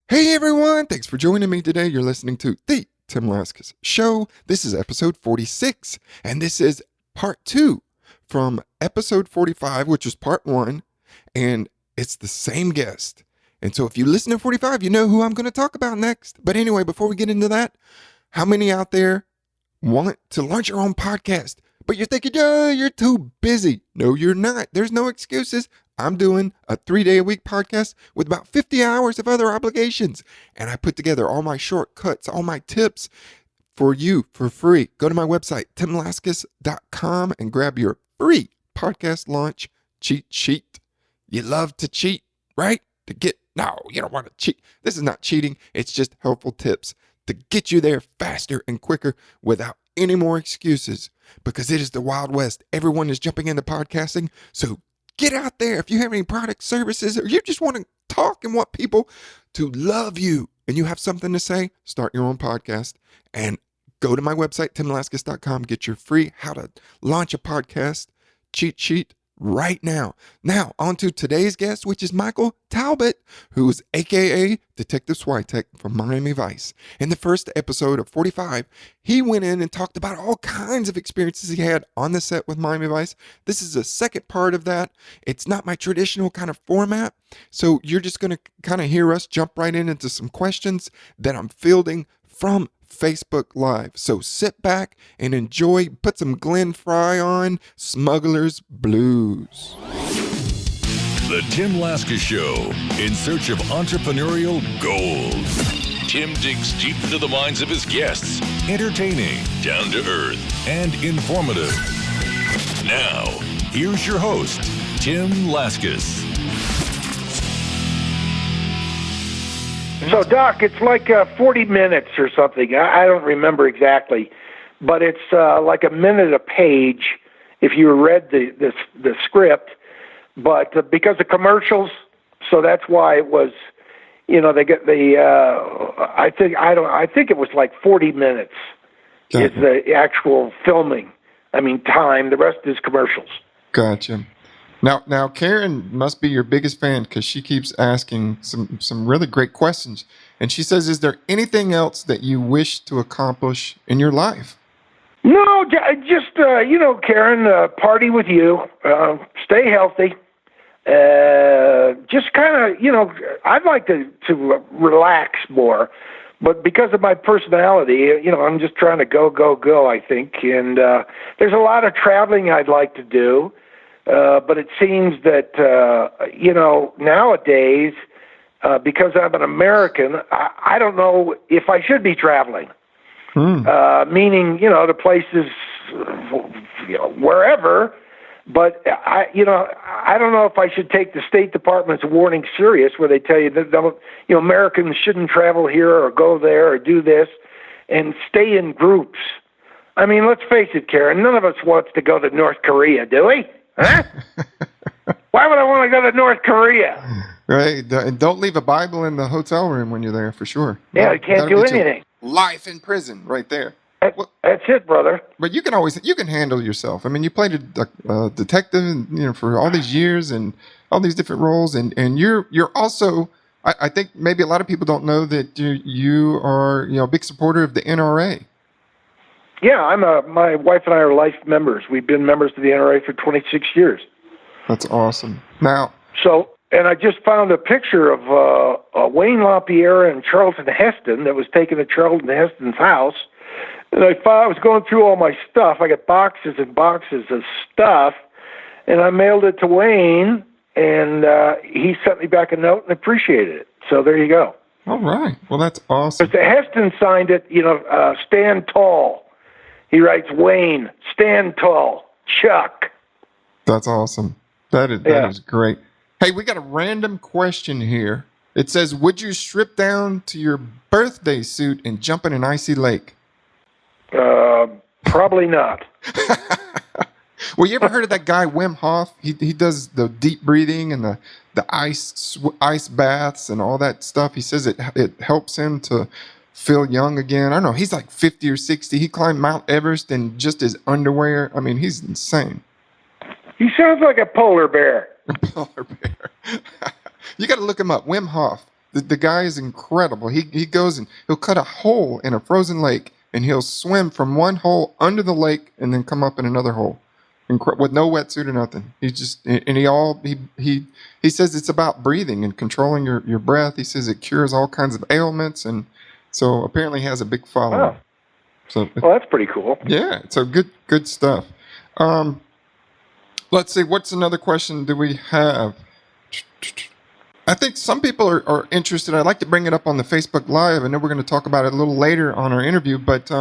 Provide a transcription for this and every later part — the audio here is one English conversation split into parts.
Hey everyone, thanks for joining me today. You're listening to The Tim Laskus Show. This is episode 46, and this is part 2 from episode 45, which is part 1, and it's the same guest. And so if you listen to 45, you know who I'm going to talk about next. But anyway, before we get into that, how many out there want to launch your own podcast? But you're thinking, oh, you're too busy. No, you're not. There's no excuses. I'm doing a 3-day-a-week podcast with about 50 hours of other obligations. And I put together all my shortcuts, all my tips for you for free. Go to my website, timlaskus.com, and grab your free podcast launch cheat sheet. You love to cheat, right? No, you don't want to cheat. This is not cheating. It's just helpful tips to get you there faster and quicker without any more excuses, because it is the Wild West. Everyone is jumping into podcasting. So get out there. If you have any product, services, or you just want to talk and want people to love you and you have something to say, start your own podcast and go to my website, timlaskus.com. Get your free how to launch a podcast cheat sheet right now. Now, on to today's guest, which is Michael Talbott, who is AKA Detective Switek from Miami Vice. In the first episode of 45, he went in and talked about all kinds of experiences he had on the set with Miami Vice. This is the second part of that. It's not my traditional kind of format, so you're just going to kind of hear us jump right into some questions that I'm fielding from Facebook Live. So sit back and enjoy. Put some Glenn Fry on. Smuggler's Blues. The Tim Laskus Show, in search of entrepreneurial gold. Tim digs deep into the minds of his guests. Entertaining, down to earth, and informative. Now, here's your host, Tim Laskus. So, Doc, it's like 40 minutes or something. I don't remember exactly, but it's like a minute a page if you read the script. But because of commercials, so that's why it was. They get the. I think it was like 40 minutes is the actual filming. I mean, time. The rest is commercials. Gotcha. Now, Karen must be your biggest fan because she keeps asking some really great questions. And she says, is there anything else that you wish to accomplish in your life? No, just, Karen, party with you, stay healthy. Just kind of, I'd like to relax more. But because of my personality, I'm just trying to go, I think. And there's a lot of traveling I'd like to do. But it seems that, nowadays, because I'm an American, I don't know if I should be traveling. Meaning, the places, wherever. But, I don't know if I should take the State Department's warning serious where they tell you that, Americans shouldn't travel here or go there or do this and stay in groups. I mean, let's face it, Karen, none of us wants to go to North Korea, do we? Huh? Why would I want to go to North Korea? Right. And don't leave a Bible in the hotel room when you're there, for sure. Yeah, you can't do anything. Life in prison right there. That's it, brother. But you can handle yourself. I mean, you played a detective, for all these years and all these different roles. And you're also, I think maybe a lot of people don't know that you are, a big supporter of the NRA. Yeah, my wife and I are life members. We've been members of the NRA for 26 years. That's awesome. Now, and I just found a picture of Wayne LaPierre and Charlton Heston that was taken at Charlton Heston's house. And I was going through all my stuff. I got boxes and boxes of stuff, and I mailed it to Wayne, and he sent me back a note and appreciated it. So there you go. All right. Well, that's awesome. Mr. Heston signed it, stand tall. He writes, Wayne, stand tall, Chuck. That's awesome. That is great. Hey, we got a random question here. It says, would you strip down to your birthday suit and jump in an icy lake? Probably not. Well, you ever heard of that guy, Wim Hof? He does the deep breathing and the ice baths and all that stuff. He says it helps him to feel young again. I don't know. He's like 50 or 60. He climbed Mount Everest in just his underwear. I mean, he's insane. He sounds like a polar bear. Polar bear. You got to look him up. Wim Hof. The guy is incredible. He goes and he'll cut a hole in a frozen lake, and he'll swim from one hole under the lake and then come up in another hole, with no wetsuit or nothing. He says it's about breathing and controlling your breath. He says it cures all kinds of ailments, and so apparently he has a big following. Wow. So, well, that's pretty cool. Yeah, so good stuff. Let's see, what's another question do we have? I think some people are interested. I'd like to bring it up on the Facebook Live. I know we're going to talk about it a little later on our interview, but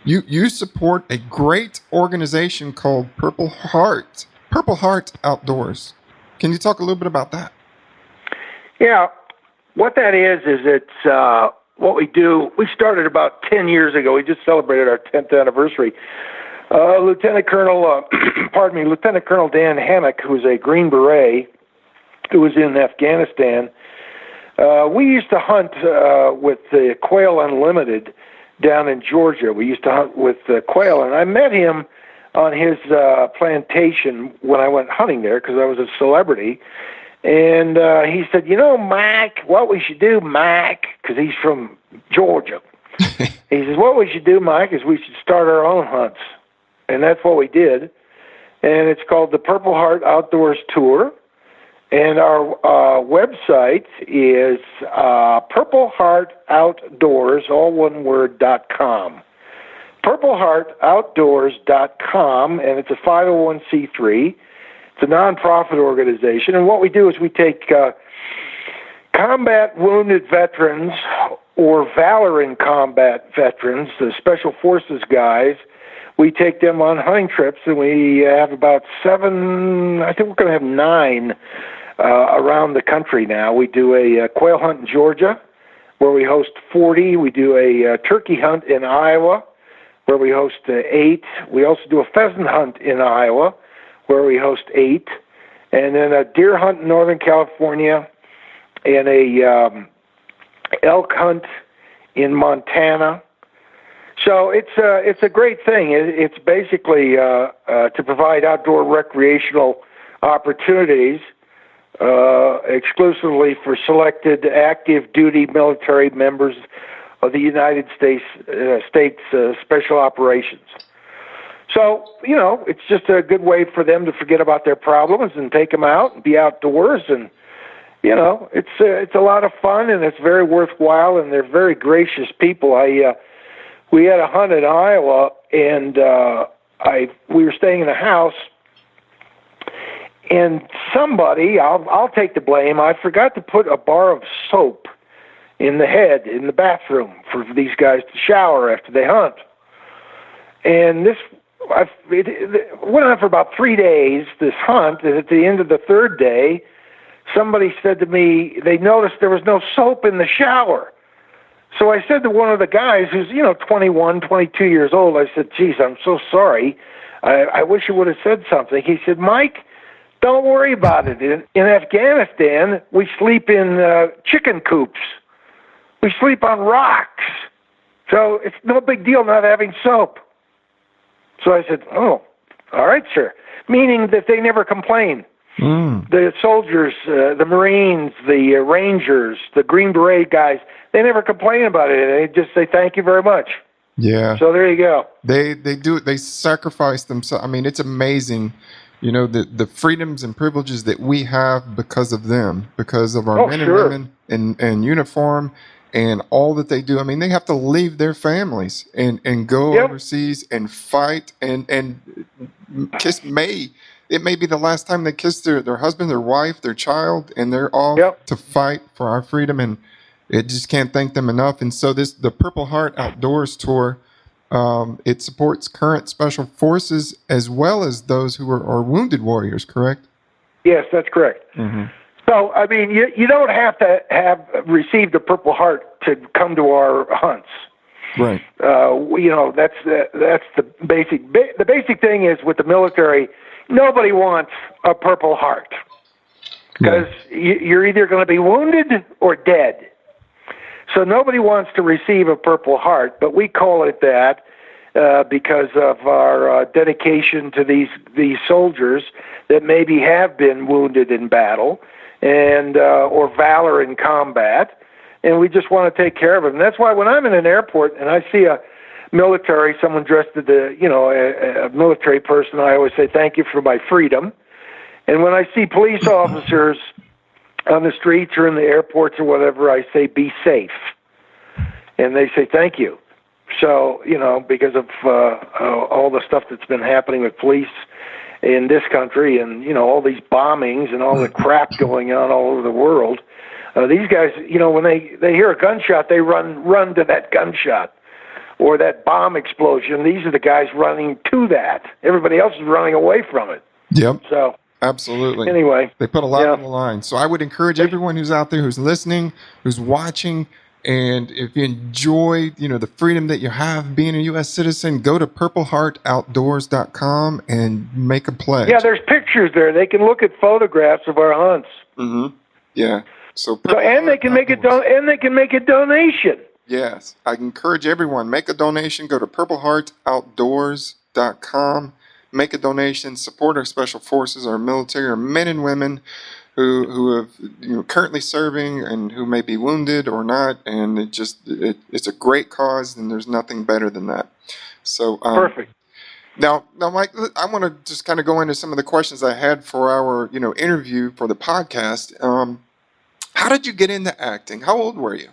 you support a great organization called Purple Heart Outdoors. Can you talk a little bit about that? Yeah, what that is it's what we do. We started about 10 years ago. We just celebrated our 10th anniversary. Lieutenant Colonel Dan Hammock, who's a Green Beret, who was in Afghanistan. We used to hunt with the Quail Unlimited down in Georgia. We used to hunt with quail, and I met him on his plantation when I went hunting there because I was a celebrity. And he said, Mike, what we should do, Mike, because he's from Georgia. He says, what we should do, Mike, is we should start our own hunts. And that's what we did. And it's called the Purple Heart Outdoors Tour. And our website is purpleheartoutdoors, all one word, .com. purpleheartoutdoors.com, and it's a 501c3. It's a nonprofit organization. And what we do is we take combat wounded veterans or valor in combat veterans, the Special Forces guys. We take them on hunting trips, and we have about 7, I think we're going to have 9 around the country now. We do a quail hunt in Georgia, where we host 40. We do a turkey hunt in Iowa, where we host 8. We also do a pheasant hunt in Iowa, where we host 8. And then a deer hunt in Northern California, and a elk hunt in Montana. So it's a great thing. It's basically to provide outdoor recreational opportunities exclusively for selected active duty military members of the United States Special Operations. So, it's just a good way for them to forget about their problems and take them out and be outdoors. And, it's a lot of fun, and it's very worthwhile, and they're very gracious people. We had a hunt in Iowa, and we were staying in a house, and somebody, I'll take the blame, I forgot to put a bar of soap in the bathroom for these guys to shower after they hunt. And it went on for about 3 days, this hunt, and at the end of the 3rd day, somebody said to me they noticed there was no soap in the shower. So I said to one of the guys who's, 21, 22 years old, I said, geez, I'm so sorry. I wish you would have said something. He said, Mike, don't worry about it. In Afghanistan, we sleep in chicken coops. We sleep on rocks. So it's no big deal not having soap. So I said, oh, all right, sir. Meaning that they never complain. The soldiers, the Marines, the Rangers, the Green Beret guys, they never complain about it. They just say, thank you very much. Yeah. So there you go. They do it. They sacrifice themselves. I mean, it's amazing, the freedoms and privileges that we have because of them, because of our men and women in uniform and all that they do. I mean, they have to leave their families and go overseas and fight and kiss it may be the last time they kiss their husband, their wife, their child, and they're off to fight for our freedom, and it just can't thank them enough. And so the Purple Heart Outdoors Tour, it supports current Special Forces as well as those who are wounded warriors, correct? Yes, that's correct. Mm-hmm. So, I mean, you don't have to have received a Purple Heart to come to our hunts. Right. That's the basic. The basic thing is with the military, nobody wants a Purple Heart because you're either going to be wounded or dead. So nobody wants to receive a Purple Heart, but we call it that because of our dedication to these soldiers that maybe have been wounded in battle and or valor in combat, and we just want to take care of them. And that's why when I'm in an airport and I see a military, someone dressed as a military person, I always say thank you for my freedom. And when I see police officers on the streets or in the airports or whatever, I say be safe. And they say thank you. So, because of all the stuff that's been happening with police in this country and, all these bombings and all the crap going on all over the world, these guys, when they hear a gunshot, they run to that gunshot or that bomb explosion. These are the guys running to that. Everybody else is running away from it. Yep. So absolutely. Anyway, they put a lot on the line. So I would encourage everyone who's out there, who's listening, who's watching, and if you enjoy, the freedom that you have being a U.S. citizen, go to purpleheartoutdoors.com and make a pledge. Yeah, there's pictures there. They can look at photographs of our hunts. Mm-hmm. Yeah. And they can make a donation. Yes, I encourage everyone, make a donation. Go to purpleheartoutdoors.com. Make a donation. Support our special forces, our military, our men and women who have currently serving and who may be wounded or not. And it's a great cause, and there's nothing better than that. So perfect. Now, Mike, I want to just kind of go into some of the questions I had for our interview for the podcast. How did you get into acting? How old were you?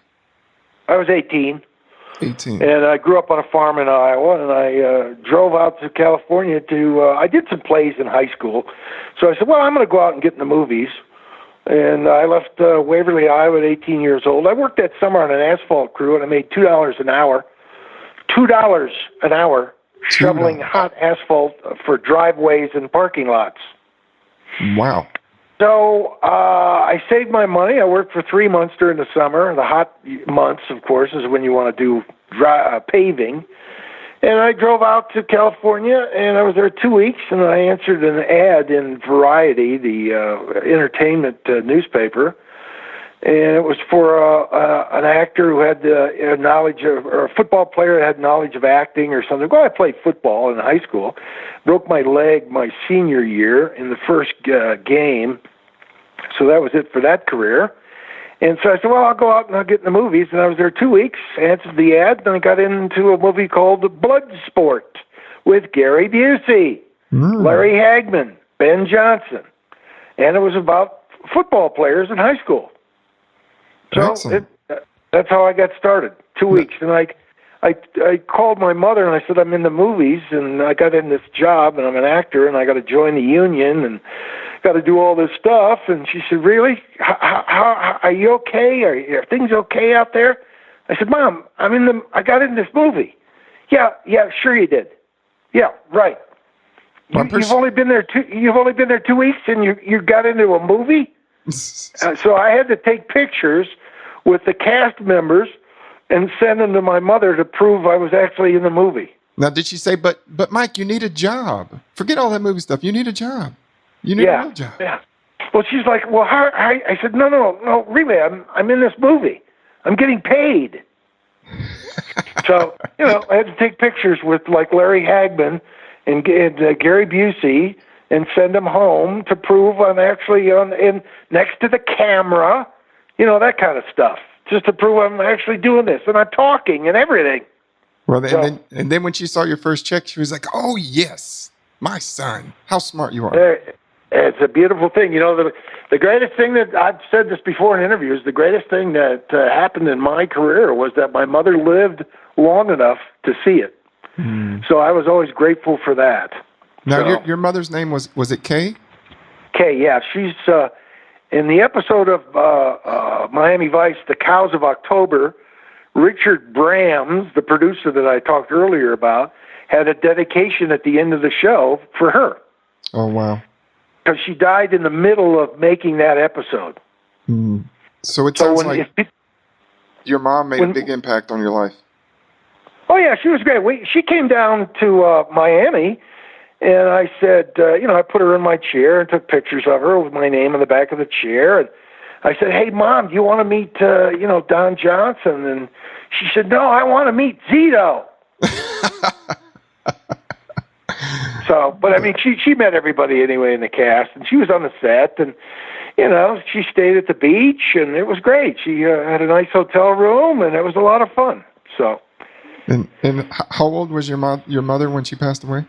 I was 18. 18. And I grew up on a farm in Iowa, and I drove out to California I did some plays in high school. So I said, well, I'm going to go out and get in the movies. And I left Waverly, Iowa at 18 years old. I worked that summer on an asphalt crew, and I made $2 an hour. $2 an hour shoveling hot asphalt for driveways and parking lots. Wow. So I saved my money. I worked for 3 months during the summer. The hot months, of course, is when you want to do paving. And I drove out to California, and I was there 2 weeks, and I answered an ad in Variety, the entertainment newspaper. And it was for an actor who had knowledge of, or a football player that had knowledge of acting or something. Well, I played football in high school. Broke my leg my senior year in the first game. So that was it for that career. And so I said, well, I'll go out and I'll get in the movies. And I was there 2 weeks, answered the ad, and I got into a movie called Bloodsport with Gary Busey, Larry Hagman, Ben Johnson. And it was about football players in high school. So that's how I got started, 2 weeks. And I called my mother and I said, I'm in the movies and I got in this job and I'm an actor and I got to join the union and got to do all this stuff. And she said, really? How are you okay? Are things okay out there? I said, Mom, I got in this movie. Yeah, sure you did. Yeah, right. You've only been there 2 weeks and you got into a movie? So I had to take pictures with the cast members and send them to my mother to prove I was actually in the movie. Now, did she say, but Mike, you need a job. Forget all that movie stuff. You need a job. You need a real job. Yeah. Well, she's like, well, how? I said, no, really, I'm in this movie. I'm getting paid. So, I had to take pictures with like Larry Hagman and Gary Busey and send them home to prove I'm actually in next to the camera, that kind of stuff, just to prove I'm actually doing this and I'm talking and everything. Well, and then when she saw your first check, she was like, "Oh yes, my son, how smart you are." It's a beautiful thing. The greatest thing that I've said this before in interviews. The greatest thing that happened in my career was that my mother lived long enough to see it. So I was always grateful for that. Now, your mother's name was it Kay? Kay, yeah. She's in the episode of Miami Vice, The Cows of October. Richard Brams, the producer that I talked earlier about, had a dedication at the end of the show for her. Oh, wow. Because she died in the middle of making that episode. So it sounds like your mom made a big impact on your life. Oh, yeah, she was great. She came down to Miami, and I said, I put her in my chair and took pictures of her with my name on the back of the chair. And I said, hey, Mom, do you want to meet, Don Johnson? And she said, no, I want to meet Zito. So, but I mean, she met everybody anyway in the cast, and she was on the set, and she stayed at the beach, and it was great. She had a nice hotel room, and it was a lot of fun. So. And how old was your mother when she passed away?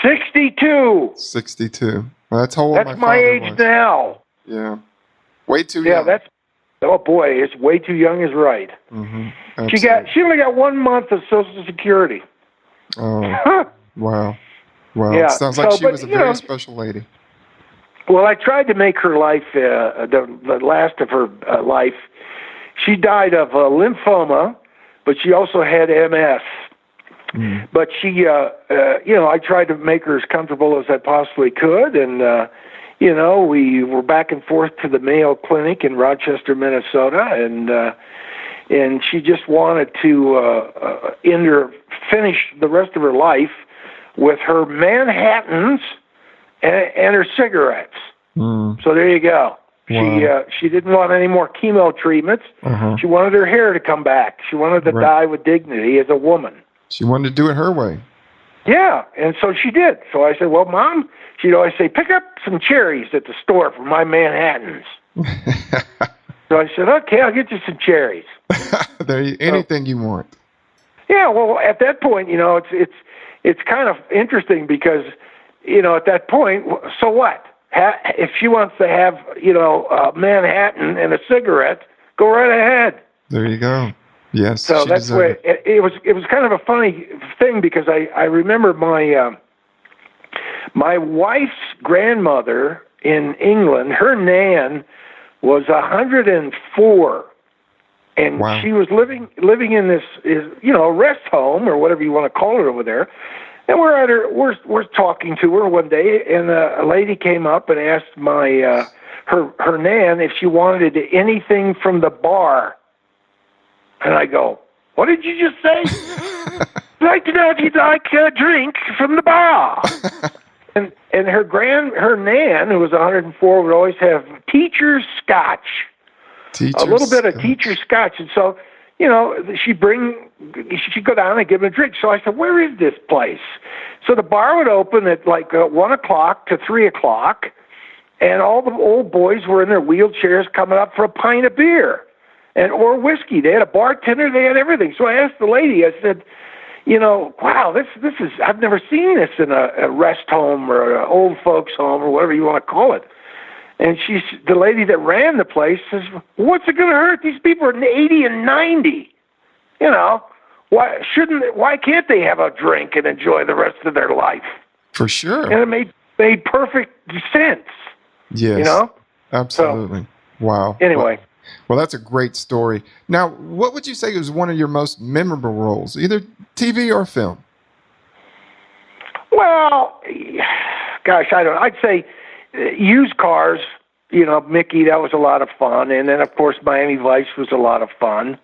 62. 62. Well, that's how old That's my age was. now. Yeah. Way too young. Yeah, oh boy, it's way too young is right. Mm-hmm. She only got 1 month of Social Security. Oh, wow. Well, yeah. It sounds like she was a very special lady. Well, I tried to make her life, the last of her life. She died of lymphoma, but she also had MS. Mm. But she, I tried to make her as comfortable as I possibly could, and we were back and forth to the Mayo Clinic in Rochester, Minnesota, and she just wanted to finish the rest of her life with her Manhattans and her cigarettes. Mm. So there you go. Wow. She didn't want any more chemo treatments. Uh-huh. She wanted her hair to come back. She wanted to die with dignity as a woman. She wanted to do it her way. Yeah, and so she did. So I said, well, Mom, she'd always say, pick up some cherries at the store for my Manhattans. So I said, okay, I'll get you some cherries. Anything you want. Yeah, well, at that point, it's kind of interesting because, at that point, so what? If she wants to have, a Manhattan and a cigarette, go right ahead. There you go. Yes. So that's where it was kind of a funny thing because I remember my wife's grandmother in England, her nan was 104, and wow. She was living in this rest home or whatever you want to call it over there. And we're talking to her one day, and a lady came up and asked her nan if she wanted anything from the bar. And I go, what did you just say? I'd like to know if you'd like a drink from the bar. and her nan, who was 104, would always have teacher's scotch. A little bit of teacher's scotch. And so, she'd go down and give him a drink. So I said, where is this place? So the bar would open at like 1 o'clock to 3 o'clock, and all the old boys were in their wheelchairs coming up for a pint of beer or whiskey. They had a bartender. They had everything. So I asked the lady, I said, wow, this is, I've never seen this in a rest home or an old folks home or whatever you want to call it. And the lady that ran the place says, what's it going to hurt? These people are 80 and 90. Why can't they have a drink and enjoy the rest of their life? For sure. And it made perfect sense. Yes. Absolutely. So, wow. Anyway. Well, that's a great story. Now, what would you say was one of your most memorable roles, either TV or film? Well, gosh, I'd say used cars, Mickey, that was a lot of fun. And then, of course, Miami Vice was a lot of fun.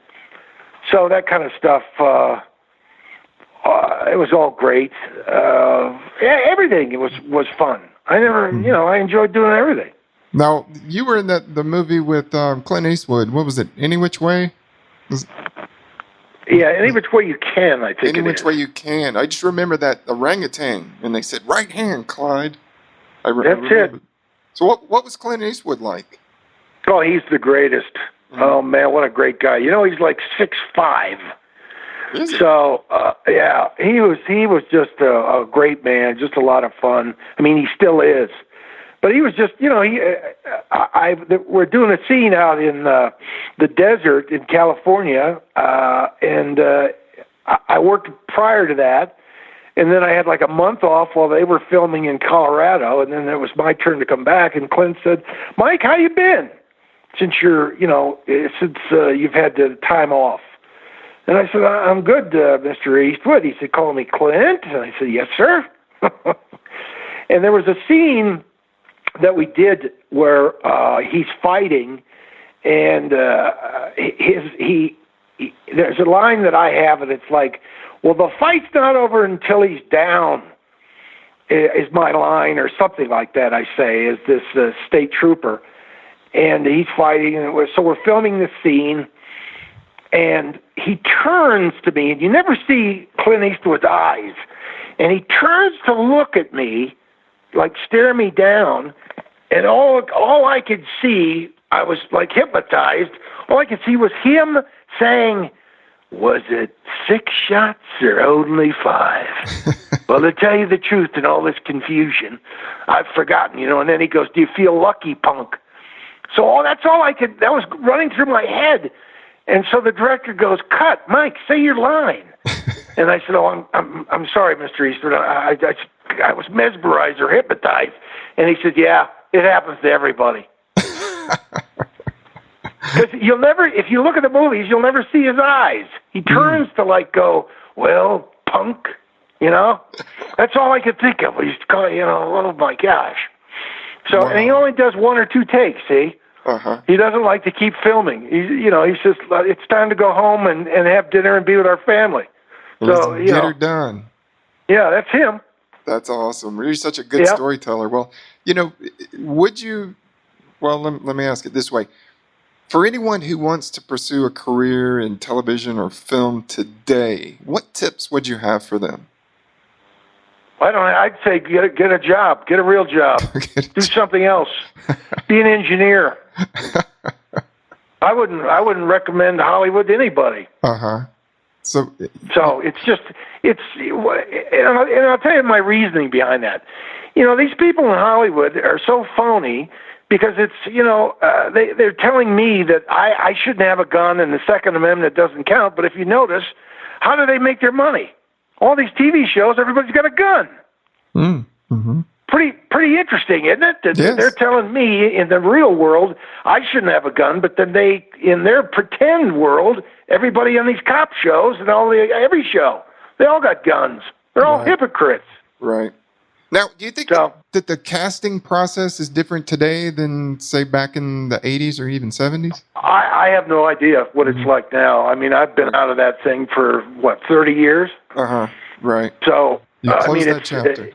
So that kind of stuff, it was all great. Everything was fun. I enjoyed doing everything. Now, you were in the movie with Clint Eastwood. What was it? Any Which Way? Any Which Way You Can, I think. Any Which Way You Can. I just remember that orangutan, and they said, right hand, Clyde. That's it. So what was Clint Eastwood like? Oh, he's the greatest. Mm-hmm. Oh, man, what a great guy. He's like 6'5". Is he? So, he was just a great man, just a lot of fun. I mean, he still is. But he was just, we're doing a scene out in the desert in California, and I worked prior to that, and then I had like a month off while they were filming in Colorado, and then it was my turn to come back, and Clint said, Mike, how you been? Since you've had the time off. And I said, I'm good, Mr. Eastwood. He said, call me Clint. And I said, yes, sir. And there was a scene that we did where he's fighting, and there's a line that I have, and it's like, well, the fight's not over until he's down, is my line, or something like that, I say, is this state trooper. And he's fighting, and so we're filming this scene, and he turns to me, and you never see Clint Eastwood's eyes, and he turns to look at me, like stare me down, And all I could see, I was like hypnotized. All I could see was him saying, "Was it 6 shots or only 5?" Well, to tell you the truth, in all this confusion, I've forgotten, And then he goes, "Do you feel lucky, punk?" So that's all that was running through my head. And so the director goes, "Cut, Mike, say your line." And I said, "Oh, I'm sorry, Mr. Eastwood. I was mesmerized or hypnotized." And he said, "Yeah, it happens to everybody." Because if you look at the movies, you'll never see his eyes. He turns to go, "Well, punk," That's all I could think of. He's calling, oh my gosh. So, wow. And he only does 1 or 2 takes, see? Uh-huh. He doesn't like to keep filming. He says, "It's time to go home and have dinner and be with our family." So, get her done. Yeah, that's him. That's awesome. You're such a good storyteller. Well, would you, let me ask it this way. For anyone who wants to pursue a career in television or film today, what tips would you have for them? I'd say get a job, get a real job, do something else, be an engineer. I wouldn't recommend Hollywood to anybody. So it's and I'll tell you my reasoning behind that. These people in Hollywood are so phony because it's they're telling me that I shouldn't have a gun and the Second Amendment doesn't count. But if you notice, how do they make their money? All these TV shows, everybody's got a gun. Mm-hmm. Pretty interesting, isn't it? Yes. They're telling me in the real world I shouldn't have a gun, but then in their pretend world, everybody on these cop shows and every show, they all got guns. They're all hypocrites. Right. Now, do you think that the casting process is different today than, say, back in the 80s or even 70s? I have no idea what it's like now. I mean, I've been out of that thing for, 30 years? Right. So, you closed that chapter.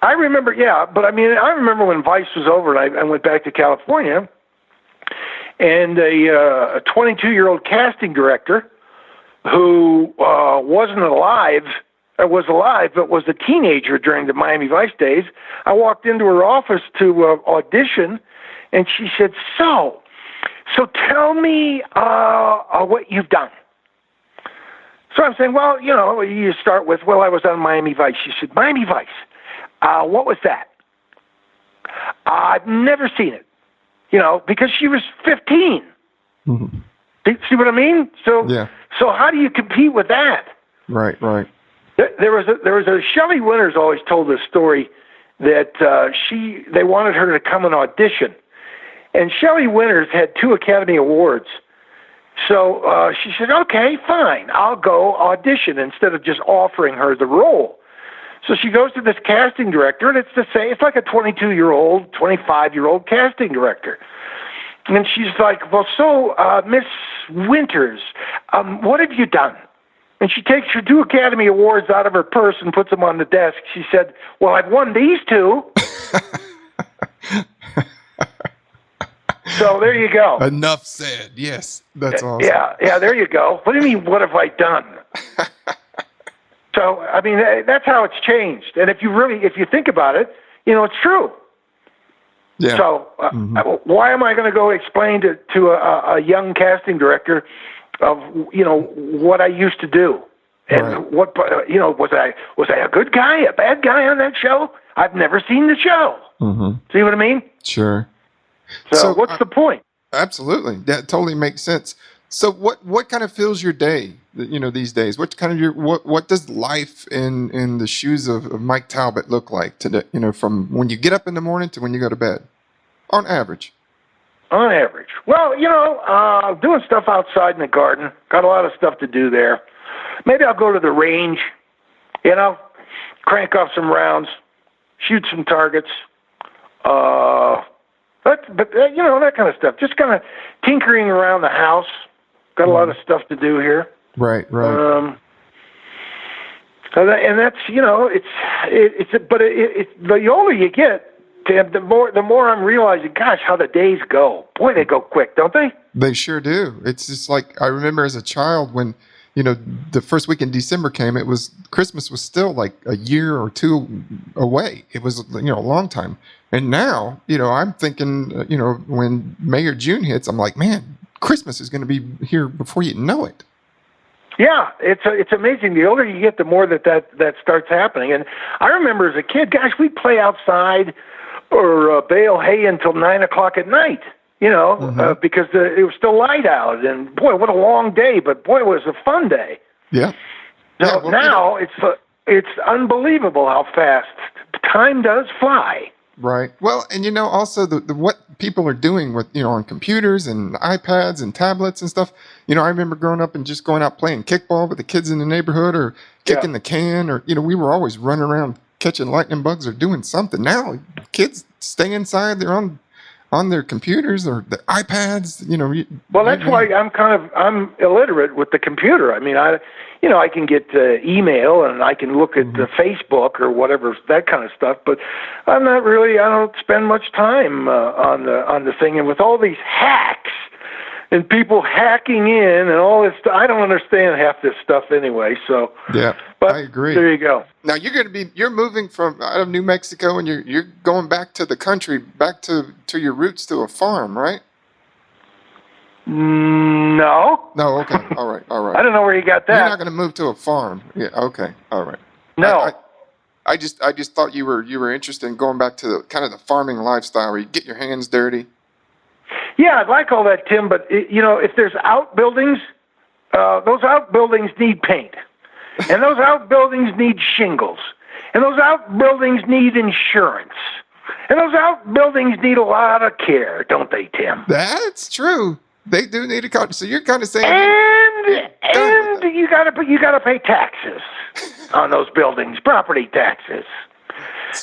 I remember, but I remember when Vice was over and I went back to California, and a 22-year-old casting director who was alive, but was a teenager during the Miami Vice days. I walked into her office to audition, and she said, So tell me what you've done. So I'm saying, well, you start with, I was on Miami Vice. She said, Miami Vice, what was that? I've never seen it, because she was 15. Mm-hmm. See what I mean? So how do you compete with that? Right. There was a Shelley Winters always told this story that they wanted her to come and audition, and Shelley Winters had 2 Academy Awards. So she said, "Okay, fine, I'll go audition," instead of just offering her the role. So she goes to this casting director, and it's like a 22-year-old, 25-year-old casting director. And she's like, Miss Winters, what have you done? And she takes her 2 Academy Awards out of her purse and puts them on the desk. She said, I've won these 2. So there you go. Enough said. Yes, that's awesome. Yeah, there you go. What do you mean, what have I done? So, that's how it's changed. And if you think about it, it's true. Yeah. So why am I going to go explain to a young casting director of what I used to do and what was I a good guy, a bad guy on that show? I've never seen the show. Mm-hmm. See what I mean? Sure. So what's the point? Absolutely, that totally makes sense. So what kind of fills your day? These days, what does life in the shoes of Mike Talbot look like today? From when you get up in the morning to when you go to bed, on average. On average. Well, doing stuff outside in the garden. Got a lot of stuff to do there. Maybe I'll go to the range, crank off some rounds, shoot some targets. That kind of stuff. Just kind of tinkering around the house. Got a lot of stuff to do here. Right. And that's, the older you get, Tim, the more I'm realizing, gosh, how the days go. Boy, they go quick, don't they? They sure do. It's just like I remember as a child when, the first week in December came, Christmas was still like a year or two away. It was, a long time. And now, I'm thinking, when May or June hits, I'm like, man, Christmas is going to be here before you know it. Yeah, it's amazing. The older you get, the more that starts happening. And I remember as a kid, gosh, we'd play outside or bale hay until 9 o'clock at night. Because it was still light out, and boy, what a long day! But boy, it was a fun day. Yeah. So now it's unbelievable how fast time does fly. Right. Well, and also the what people are doing with on computers and iPads and tablets and stuff. I remember growing up and just going out playing kickball with the kids in the neighborhood or kicking the can, or we were always running around catching lightning bugs or doing something. Now kids stay inside. They're on their computers or their iPads, Well, that's why I'm illiterate with the computer. I mean, I can get email and I can look at the Facebook or whatever, that kind of stuff, but I don't spend much time on the thing. And with all these hacks and people hacking in and all this stuff, I don't understand half this stuff anyway. So yeah, but I agree. There you go. Now you're moving out of New Mexico and you're going back to the country, back to your roots, to a farm, right? No. No. Okay. All right. I don't know where you got that. You're not going to move to a farm. Yeah. Okay. All right. No. I just thought you were interested in going back to the kind of the farming lifestyle where you get your hands dirty. Yeah, I'd like all that, Tim, but, if there's outbuildings, those outbuildings need paint. And those outbuildings need shingles. And those outbuildings need insurance. And those outbuildings need a lot of care, don't they, Tim? That's true. They do need a cut. So you're kind of saying... And you gotta pay taxes on those buildings, property taxes.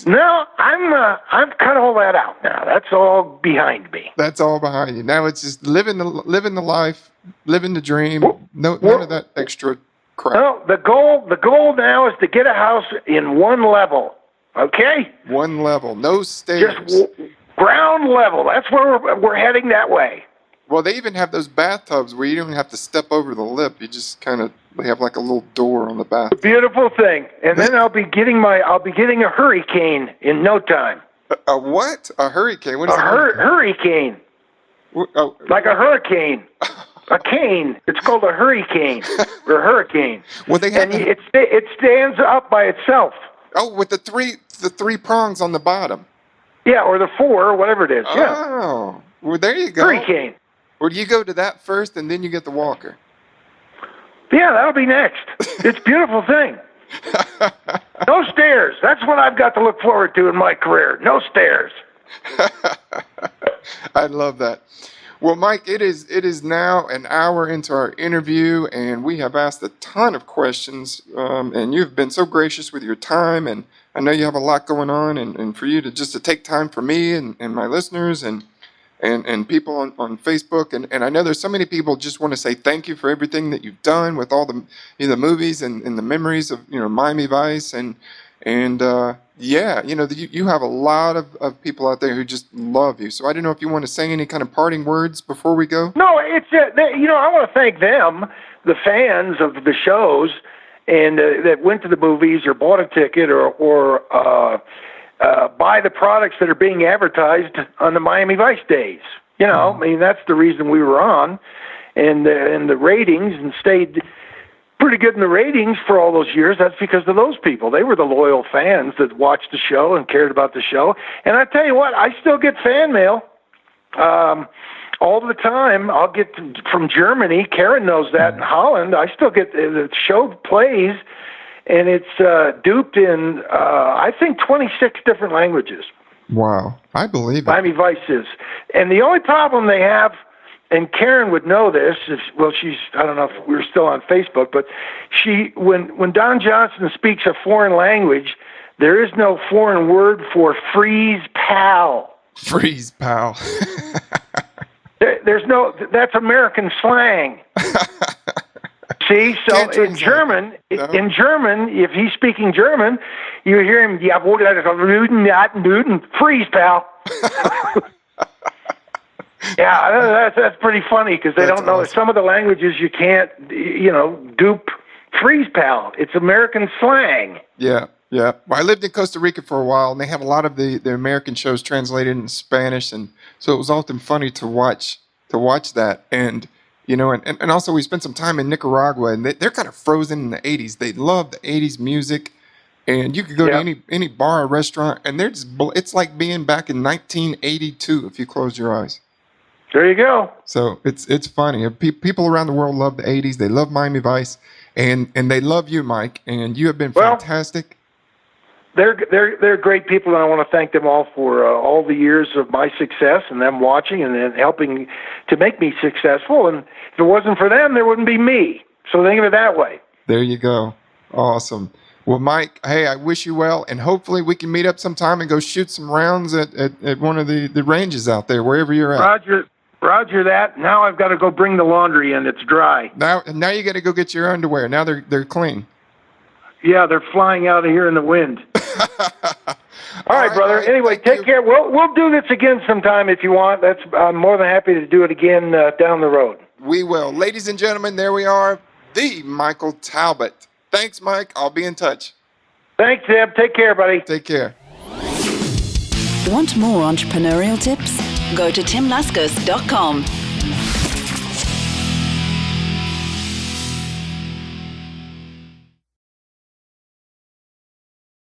No, I'm cut all that out now. That's all behind me. That's all behind you. Now it's just living the life, living the dream. None of that extra crap. No, the goal now is to get a house in one level. Okay? One level, no stairs. Just ground level. That's where we're heading that way. Well, they even have those bathtubs where you don't have to step over the lip. You just they have like a little door on the bathtub. Beautiful thing. And then I'll be getting a hurricane in no time. A what? A hurricane? What is hurricane? Like a hurricane. A cane. It's called a hurricane or hurricane. Well, they have it stands up by itself. Oh, with the three prongs on the bottom. Yeah, or the four, or whatever it is. Oh, yeah. Well, there you go. Hurricane. Or do you go to that first and then you get the walker? Yeah, that'll be next. It's a beautiful thing. No stairs. That's what I've got to look forward to in my career. No stairs. I love that. Well, Mike, it is now an hour into our interview, and we have asked a ton of questions, and you've been so gracious with your time, and I know you have a lot going on, and for you to take time for me and my listeners and people on Facebook, and I know there's so many people just want to say thank you for everything that you've done with all the movies and the memories of Miami Vice and you have a lot of people out there who just love you. So I don't know if you want to say any kind of parting words before we go. No, it's I want to thank them, the fans of the shows, and that went to the movies or bought a ticket or buy the products that are being advertised on the Miami Vice days. I mean, that's the reason we were on, and the ratings, and stayed pretty good in the ratings for all those years. That's because of those people. They were the loyal fans that watched the show and cared about the show. And I tell you what, I still get fan mail all the time. I'll get from Germany. Karen knows that. In Holland, I still get the show plays, and it's duped in, I think, 26 different languages. Wow. I believe it. Miami Vice is. And the only problem they have, and Karen would know this, I don't know if we're still on Facebook, but when Don Johnson speaks a foreign language, there is no foreign word for freeze pal. Freeze pal. There's no, that's American slang. See, so in German, if he's speaking German, you hear him, freeze pal. Yeah, that's pretty funny because they That's don't know awesome. some of the languages you can't, dupe freeze pal. It's American slang. Yeah, yeah. Well, I lived in Costa Rica for a while, and they have a lot of the American shows translated in Spanish, and so it was often funny to watch that. And and also we spent some time in Nicaragua, and they're kind of frozen in the '80s. They love the '80s music, and you could go to any bar or restaurant, and it's like being back in 1982 if you close your eyes. There you go. So it's funny. People around the world love the '80s. They love Miami Vice, and they love you, Mike. And you have been fantastic. They're great people, and I want to thank them all for all the years of my success and them watching and helping to make me successful. And if it wasn't for them, there wouldn't be me. So think of it that way. There you go. Awesome. Well, Mike, hey, I wish you well, and hopefully we can meet up sometime and go shoot some rounds at one of the ranges out there, wherever you're at. Roger that. Now I've got to go bring the laundry in. It's dry. Now you got to go get your underwear. Now they're clean. Yeah, they're flying out of here in the wind. All right, brother. Anyway, take care. We'll do this again sometime if you want. I'm more than happy to do it again down the road. We will. Ladies and gentlemen, there we are. The Michael Talbot. Thanks, Mike. I'll be in touch. Thanks, Zeb. Take care, buddy. Take care. Want more entrepreneurial tips? Go to timlaskus.com.